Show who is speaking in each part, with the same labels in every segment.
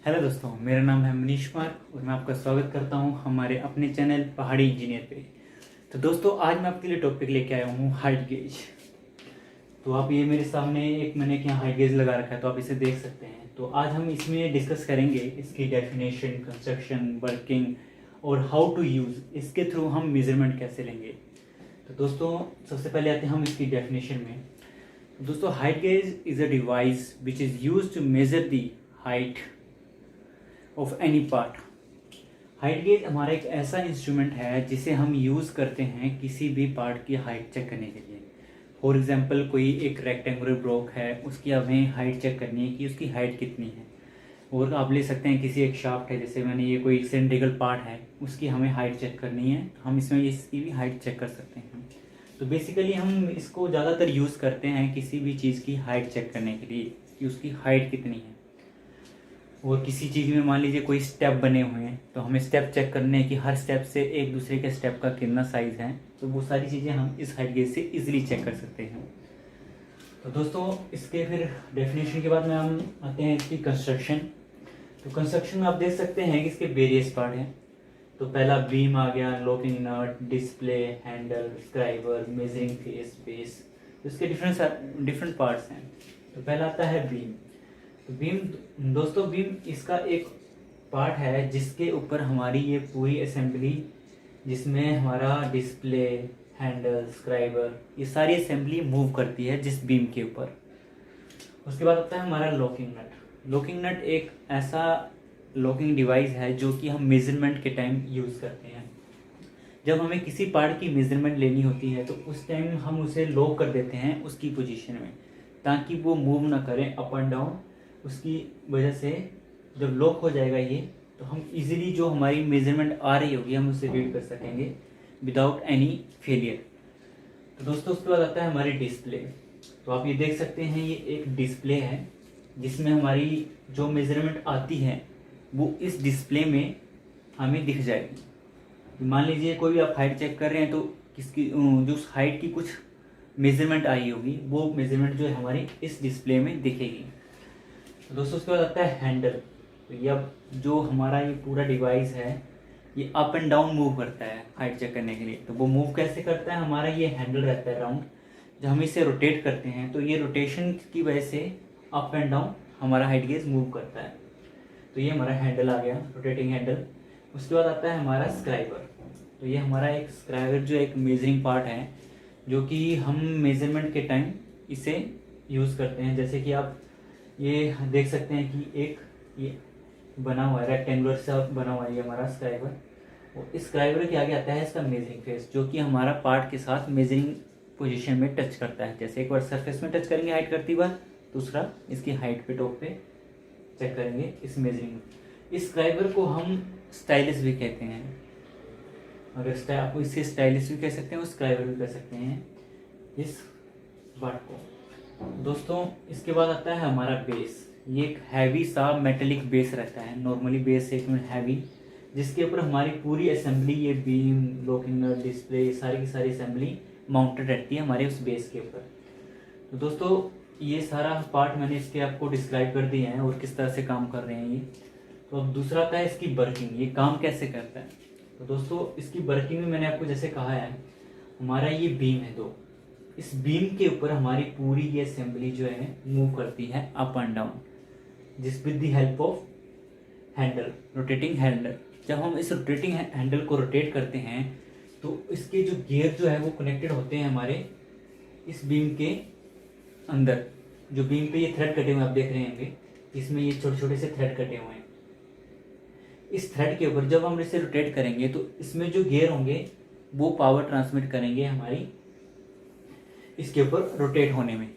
Speaker 1: Hello दोस्तों, मेरा नाम है मनीष कुमार और मैं आपका स्वागत करता हूं हमारे अपने चैनल पहाड़ी इंजीनियर पे। तो दोस्तों, आज मैं आपके लिए टॉपिक लेके आया हूं हाइट गेज। तो आप ये मेरे सामने एक मैंने यहाँ हाइट गेज लगा रखा है, तो आप इसे देख सकते हैं। तो आज हम इसमें डिस्कस करेंगे इसकी डेफिनेशन, कंस्ट्रक्शन, वर्किंग और हाउ टू यूज़। इसके थ्रू हम मेजरमेंट कैसे लेंगे। तो दोस्तों, सबसे पहले आते हैं हम इसकी डेफिनेशन में। तो दोस्तों, height gauge is a device which is use to measure the height of any part. Height gauge हमारा एक ऐसा इंस्ट्रूमेंट है जिसे हम यूज़ करते हैं किसी भी पार्ट की हाइट चेक करने के लिए। फॉर एग्जांपल, कोई एक रेक्टेंगुलर ब्लॉक है, उसकी हमें हाइट चेक करनी है कि उसकी हाइट कितनी है। और आप ले सकते हैं किसी एक शाफ्ट है, जैसे मैंने ये कोई सिलेंड्रिकल पार्ट है, उसकी हमें हाइट चेक करनी है, तो हम इसमें इसकी भी हाइट चेक कर सकते हैं। तो बेसिकली हम इसको ज़्यादातर यूज़ करते हैं किसी भी चीज़ की हाइट चेक करने के लिए कि उसकी हाइट कितनी है। और किसी चीज़ में मान लीजिए कोई स्टेप बने हुए हैं, तो हमें स्टेप चेक करने हैं कि हर स्टेप से एक दूसरे के स्टेप का कितना साइज़ है। तो वो सारी चीज़ें हम इस हाइट गेज से इजीली चेक कर सकते हैं। तो दोस्तों, इसके फिर डेफिनेशन के बाद में हम आते हैं इसकी कंस्ट्रक्शन। तो कंस्ट्रक्शन में आप देख सकते हैं कि इसके वेरियस पार्ट हैं। तो पहला बीम आ गया, locking nut, display, handle, scriber, measuring face, base. तो इसके डिफरेंट पार्ट्स हैं। तो पहला आता है बीम। तो बीम दोस्तों, बीम इसका एक पार्ट है जिसके ऊपर हमारी ये पूरी असेंबली, जिसमें हमारा डिस्प्ले, हैंडल, स्क्राइबर, ये सारी असेंबली मूव करती है जिस बीम के ऊपर। उसके बाद आता है हमारा लॉकिंग नट। लॉकिंग नट एक ऐसा लॉकिंग डिवाइस है जो कि हम मेजरमेंट के टाइम यूज़ करते हैं। जब हमें किसी पार्ट की मेजरमेंट लेनी होती है तो उस टाइम हम उसे लॉक कर देते हैं उसकी पोजीशन में, ताकि वो मूव ना करें अप एंड डाउन। उसकी वजह से जब लॉक हो जाएगा ये, तो हम इजीली जो हमारी मेजरमेंट आ रही होगी हम उसे रीड कर सकेंगे विदाउट एनी फेलियर। तो दोस्तों, उसके बाद आता है हमारी डिस्प्ले। तो आप ये देख सकते हैं, ये एक डिस्प्ले है जिसमें हमारी जो मेजरमेंट आती है वो इस डिस्प्ले में हमें दिख जाएगी। मान लीजिए कोई भी आप हाइट चेक कर रहे हैं, तो किसकी जो उस हाइट की कुछ मेजरमेंट आई होगी, वो मेजरमेंट जो है हमारी इस डिस्प्ले में दिखेगी। तो दोस्तों, उसके बाद आता है हैंडल। तो ये अब जो हमारा ये पूरा डिवाइस है, ये अप एंड डाउन मूव करता है हाइट चेक करने के लिए। तो वो मूव कैसे करता है, हमारा ये हैंडल रहता है राउंड, जब हम इसे रोटेट करते हैं तो ये रोटेशन की वजह से अप एंड डाउन हमारा हाइट गेज मूव करता है। तो ये हमारा हैंडल आ गया, रोटेटिंग हैंडल। उसके बाद आता है हमारा स्क्राइबर। तो ये हमारा एक स्क्राइबर जो एक मेजरिंग पार्ट है, जो कि हम मेजरमेंट के टाइम इसे यूज़ करते हैं। जैसे कि आप ये देख सकते हैं कि एक ये बना हुआ है, रेक्टेंगुलर सा बना हुआ है ये हमारा स्क्राइबर। और इस स्क्राइबर के आगे आता है इसका मेजरिंग फेस, जो कि हमारा पार्ट के साथ मेजरिंग पोजीशन में टच करता है। जैसे एक बार सरफेस में टच करेंगे हाइट करती बार, दूसरा इसकी हाइट पे टॉप पे चेक करेंगे इस मेजरिंग में। इस स्क्राइबर को हम स्टाइलिस भी कहते हैं। अगर आप इसे स्टाइलिस भी कह सकते हैं और स्क्राइबर भी कह सकते हैं इस पार्ट को। दोस्तों, इसके बाद आता है हमारा बेस। ये एक हैवी सा मेटेलिक बेस रहता है। नॉर्मली बेस एक में हैवी, जिसके ऊपर हमारी पूरी असेंबली, ये बीम, लॉकिंग नट, डिस्प्ले, ये सारी की सारी असेंबली माउंटेड रहती है हमारे उस बेस के ऊपर। तो दोस्तों, ये सारा पार्ट मैंने इसके आपको डिस्क्राइब कर दिए हैं और किस तरह से काम कर रहे हैं ये। तो अब दूसरा आता है इसकी वर्किंग, ये काम कैसे करता है। तो दोस्तों, इसकी वर्किंग में मैंने आपको जैसे कहा है, हमारा ये बीम है दो, इस बीम के ऊपर हमारी पूरी ये असेंबली जो है मूव करती है अप एंड डाउन, जिस with the help of Henle, rotating handle. जब हम इस रोटेटिंग हैंडल को रोटेट करते हैं तो इसके जो गियर जो है वो कनेक्टेड होते हैं हमारे इस बीम के अंदर। जो बीम पे ये थ्रेड कटे हुए आप देख रहे होंगे, इसमें ये छोटे छोटे से थ्रेड कटे हुए हैं। इस थ्रेड के ऊपर जब हम इसे रोटेट करेंगे तो इसमें जो गियर होंगे वो पावर ट्रांसमिट करेंगे हमारी इसके ऊपर रोटेट होने में।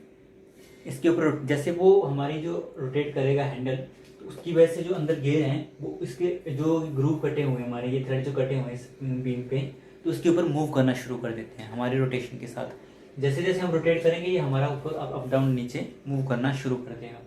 Speaker 1: इसके ऊपर जैसे वो हमारी जो रोटेट करेगा हैंडल, तो उसकी वजह से जो अंदर गियर हैं वो इसके जो ग्रूव कटे हुए हैं हमारे, ये थ्रेड जो कटे हुए हैं इस बीम पे, तो उसके ऊपर मूव करना शुरू कर देते हैं हमारे रोटेशन के साथ। जैसे जैसे हम रोटेट करेंगे ये हमारा ऊपर अप डाउन नीचे मूव करना शुरू कर देगा।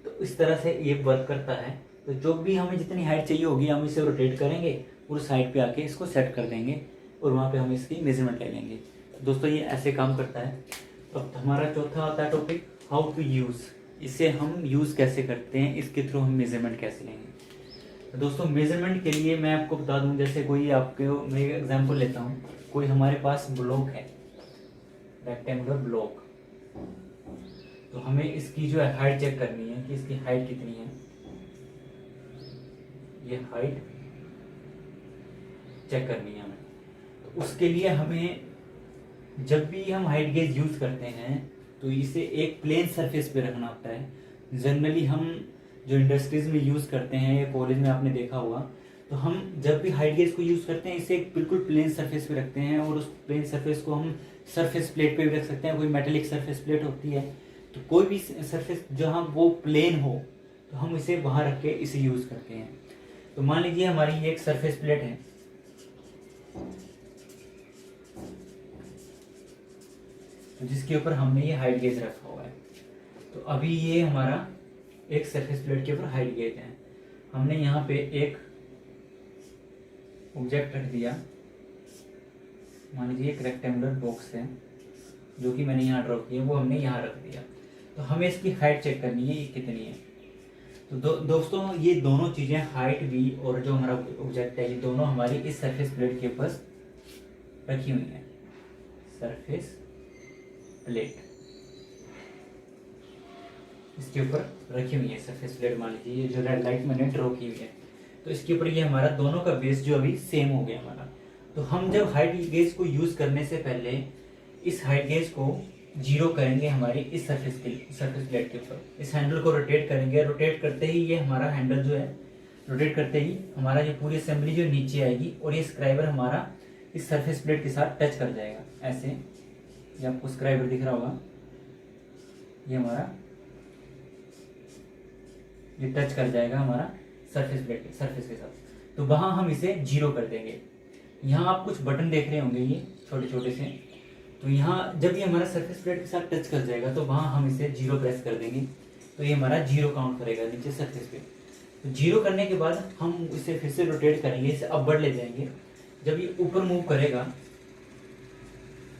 Speaker 1: तो इस तरह से ये वर्क करता है। तो जो भी हमें जितनी हाइट चाहिए होगी हम इसे रोटेट करेंगे और उस हाइट पे आके इसको सेट कर देंगे और वहाँ पे हम इसकी मेजरमेंट ले लेंगे। दोस्तों, ये ऐसे काम करता है। तो हमारा चौथा आता है टॉपिक, हाउ टू यूज़। इसे हम यूज़ कैसे करते हैं, इसके थ्रू हम मेजरमेंट कैसे लेंगे। तो दोस्तों मेजरमेंट के लिए मैं आपको बता दूं, जैसे कोई आपके मैं एक एग्जांपल लेता हूं, कोई हमारे पास ब्लॉक है, रेक्टेंगुलर ब्लॉक, तो हमें इसकी जो है हाइट चेक करनी है कि इसकी हाइट कितनी है। ये हाइट चेक करनी है हमें। तो उसके लिए हमें जब भी हम हाइट गेज यूज करते हैं तो इसे एक प्लेन सरफेस पे रखना होता है। जनरली हम जो इंडस्ट्रीज में यूज करते हैं या कॉलेज में आपने देखा होगा, तो हम जब भी हाइट गेज को यूज करते हैं इसे एक बिल्कुल प्लेन सरफेस पे रखते हैं, और उस प्लेन सरफेस को हम सरफेस प्लेट पे भी रख सकते हैं। कोई मेटेलिक सरफेस प्लेट होती है, तो कोई भी सरफेस जहाँ वो प्लेन हो तो हम इसे वहां रख के इसे यूज करते हैं। तो मान लीजिए हमारी ये एक सरफेस प्लेट है, तो जिसके ऊपर हमने ये हाइट गेज रखा हुआ है। तो अभी ये हमारा एक सरफेस प्लेट के ऊपर हाइट गेज है। हमने यहाँ पे एक ऑब्जेक्ट रख दिया, मान लीजिए एक रेक्टेंगुलर बॉक्स है जो कि मैंने यहाँ ड्रॉ किया, वो हमने यहाँ रख दिया। तो हमें इसकी हाइट चेक करनी है, ये कितनी है। तो दोस्तों ये दोनों चीजें, हाइट भी और जो हमारा ऑब्जेक्ट है, ये दोनों हमारी इस सरफेस प्लेट के ऊपर रखी हुई है। सरफेस प्लेट इसके ऊपर रखी हुई है, सरफेस प्लेट मान लीजिए ये जो रेड लाइट मैंने ड्रॉ की हुई है। तो इसके ऊपर ये हमारा दोनों का बेस जो अभी सेम हो गया हमारा। तो हम जब हाइट गेज को यूज करने से पहले इस हाइट गेज को जीरो करेंगे हमारी इस सरफेस प्लेट के ऊपर। इस हैंडल को रोटेट करेंगे, रोटेट करते ही ये हमारा हैंडल जो है, रोटेट करते ही हमारा जो पूरी असेंबली जो नीचे आएगी और ये स्क्राइबर हमारा इस सरफेस प्लेट के साथ टच कर जाएगा। ऐसे ये आपको स्क्राइबर दिख रहा होगा, ये हमारा ये टच कर जाएगा हमारा सरफेस के साथ। तो वहां हम इसे जीरो कर देंगे। यहाँ आप कुछ बटन देख रहे होंगे ये छोटे छोटे से, तो यहाँ जब ये हमारा सरफेस प्लेट के साथ टच कर जाएगा तो वहां हम इसे जीरो प्रेस कर देंगे, तो ये हमारा जीरो काउंट करेगा नीचे सरफेस पे। तो जीरो करने के बाद हम इसे फिर से रोटेट करेंगे, इसे अपवर्ड ले जाएंगे। जब ये ऊपर मूव करेगा,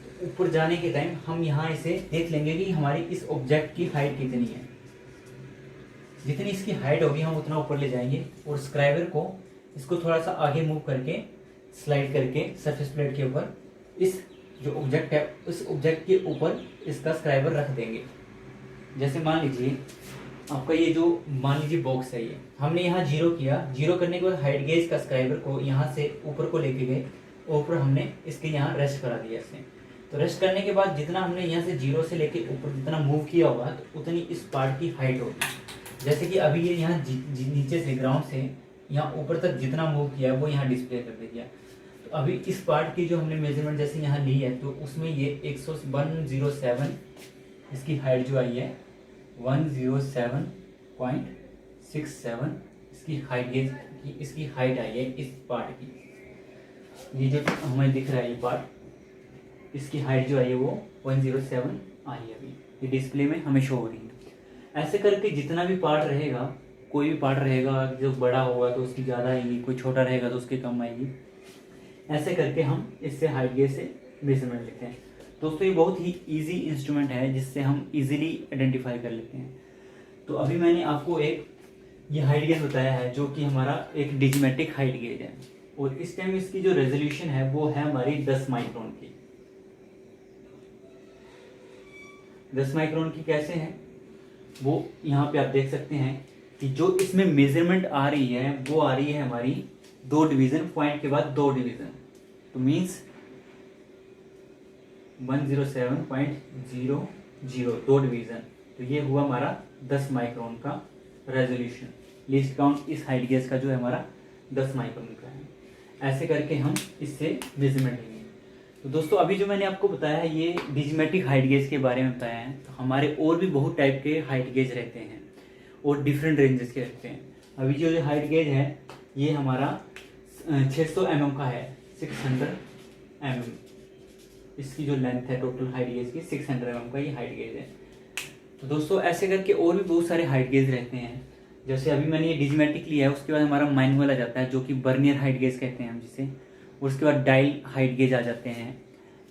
Speaker 1: तो ऊपर जाने के टाइम हम यहाँ इसे देख लेंगे कि हमारी इस ऑब्जेक्ट की हाइट कितनी है। जितनी इसकी हाइट होगी हम उतना ऊपर ले जाएंगे, और स्क्राइबर को इसको थोड़ा सा आगे मूव करके स्लाइड करके सरफेस प्लेट के ऊपर इस जो ऑब्जेक्ट है उस ऑब्जेक्ट के ऊपर इसका स्क्राइबर रख देंगे। जैसे मान लीजिए आपका ये जो मान लीजिए बॉक्स है, ये हमने यहाँ जीरो किया। जीरो करने के बाद हाइट गेज का स्क्राइबर को यहाँ से ऊपर को लेके गए, ऊपर हमने इसके यहाँ रेस्ट करा दिया इसने। तो रेस्ट करने के बाद जितना हमने यहाँ से जीरो से लेके ऊपर जितना मूव किया होगा, तो उतनी इस पार्ट की हाइट होगी। जैसे कि अभी ये यहाँ नीचे से ग्राउंड से यहाँ ऊपर तक जितना मूव किया है वो यहाँ डिस्प्ले कर दिया। तो अभी इस पार्ट की जो हमने मेजरमेंट जैसे यहाँ ली है, तो उसमें ये 107 इसकी हाइट जो आई है 107.67 इसकी हाइट गेज की इसकी हाइट आई है इस पार्ट की। ये जो हमें दिख रहा है ये पार्ट, इसकी हाइट जो आई है वो 107 आई है। अभी ये डिस्प्ले में हमें शो हो रही है। ऐसे करके जितना भी पार्ट रहेगा, कोई भी पार्ट रहेगा जो बड़ा होगा तो उसकी ज़्यादा आएगी, कोई छोटा रहेगा तो उसकी कम आएगी। ऐसे करके हम इससे हाइट गेज से मेजरमेंट लेते हैं। दोस्तों ये बहुत ही इजी इंस्ट्रूमेंट है जिससे हम इजीली आइडेंटिफाई कर लेते हैं। तो अभी मैंने आपको एक ये हाइट गेज बताया है जो कि हमारा एक डिजिमेटिक हाइट गेज है, और इस टाइम इसकी जो रेजोल्यूशन है वो है हमारी 10 माइक्रोन की। 10 माइक्रोन की कैसे है वो यहाँ पे आप देख सकते हैं कि जो इसमें मेजरमेंट आ रही है वो आ रही है हमारी 2 डिवीजन, पॉइंट के बाद 2 डिवीजन, तो मीन्स 107.00 2 डिवीजन। तो ये हुआ हमारा 10 माइक्रोन का रेजोल्यूशन। लीस्ट काउंट इस हाइट गेज का जो है हमारा 10 माइक्रोन का है। ऐसे करके हम इससे मेजरमेंट लेंगे। तो दोस्तों अभी जो मैंने आपको बताया है ये डिजिमेटिक हाइट गेज के बारे में बताया है। तो हमारे और भी बहुत टाइप के हाइट गेज रहते हैं और डिफरेंट रेंजेस के रहते हैं। अभी जो हाइट गेज है ये हमारा 600 mm का है, 600 mm इसकी जो लेंथ है टोटल हाइट गेज की 600 mm का ये हाइट गेज है। तो दोस्तों ऐसे करके और भी बहुत सारे हाइट गेज रहते हैं। जैसे अभी मैंने ये डिजिमेटिक लिया है, उसके बाद हमारा मैनुअल आ जाता है जो कि बर्नियर हाइट गेज कहते हैं हम जिसे, और उसके बाद डायल हाइट गेज आ जाते हैं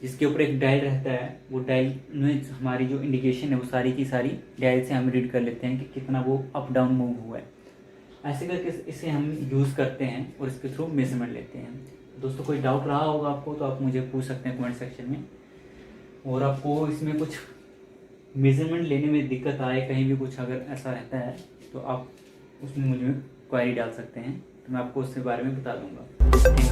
Speaker 1: जिसके ऊपर एक डायल रहता है। वो डायल में हमारी जो इंडिकेशन है वो सारी की सारी डायल से हम रीड कर लेते हैं कि कितना वो अप डाउन मूव हुआ है। ऐसे करके इसे हम यूज़ करते हैं और इसके थ्रू मेजरमेंट लेते हैं। दोस्तों कोई डाउट रहा होगा आपको तो आप मुझे पूछ सकते हैं कमेंट सेक्शन में। और आपको इसमें कुछ मेजरमेंट लेने में दिक्कत आए, कहीं भी कुछ अगर ऐसा रहता है तो आप उसमें मुझे क्वेरी डाल सकते हैं, तो मैं आपको उसके बारे में बता दूंगा।